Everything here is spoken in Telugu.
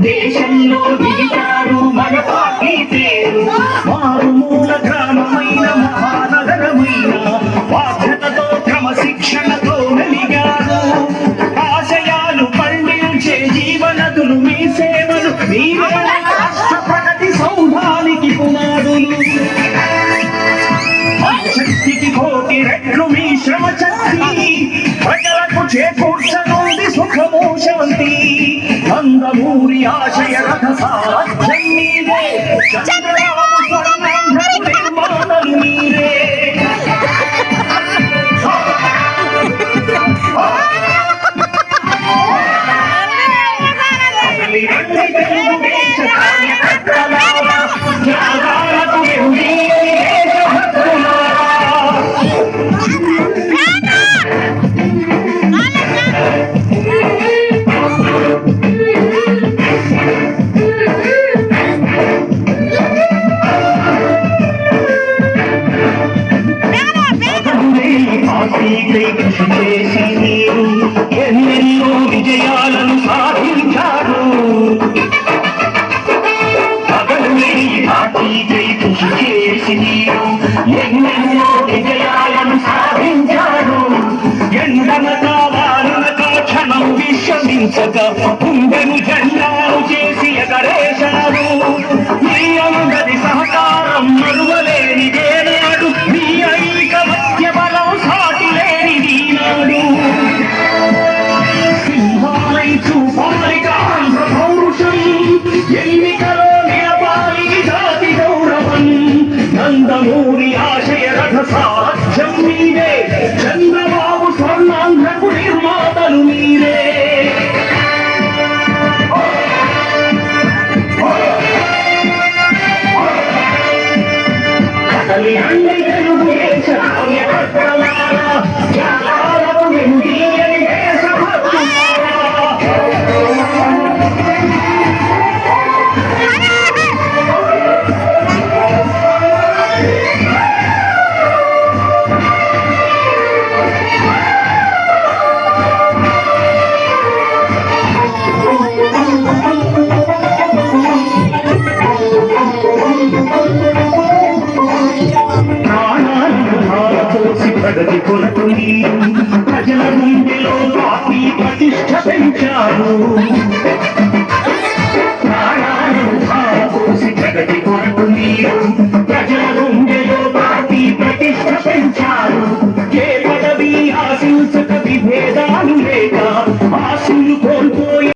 దేశంలో దిగితారు మన పార్టీ పేరు మారుమూల గ్రామమైన మహానగరమైన బాధ్యతతో క్రమశిక్షణతో మెలిగారు ఆశయాలు పండించే జీవనదులు మీ సేవలు మీ రాష్ట్ర ప్రగతి సౌధానికి పునాదులు శక్తికి కోటి రెట్లు మీ శ్రమ శక్తి ప్రజలకు చేకూర్చనుంది సుఖము శాంతి నందమూరి ఆశయ రథ సాధ్యం మీరే చంద్రబాబు స్వర్ణాంధ్రకు నిర్మాణలు మీరే తెలుగుదేశ కార్యకర్తలారా త్యాగాలకు కృషి చేసి మీరు ఎన్నెన్నో విజయాలను సాధించారు పార్టీకై కృషి చేసి మీరు ఎన్నెన్నో విజయాలను సాధించారు ఎండనక వానక క్షణం విశ్రమించక గుండెను జెండాలు చేసి ఎగరేశారు మీ అందరి సహకారం మరువలేనిదే నాడు మీ ఐకమత్య బలం సాటి లేనిది నాడు సింహాలై చూపాలిగా ఆంధ్ర పౌరుషం ఎన్నికలో నిలపాలి జాతి గౌరవం నందమూరి ఆశయ రథ సాధ్యం మీరే చంద్రబాబు స్వర్ణాంధ్రకు నిర్మాతలు మీరే కదలి అండి తెలుగుదేశ కార్యకర్తలారా త్యాగాలకు వెనుదీయని దేశభక్తులారా ప్రగతి కొరకు ప్రజల గుండెలో పార్టీ ప్రతిష్ట పెంచారు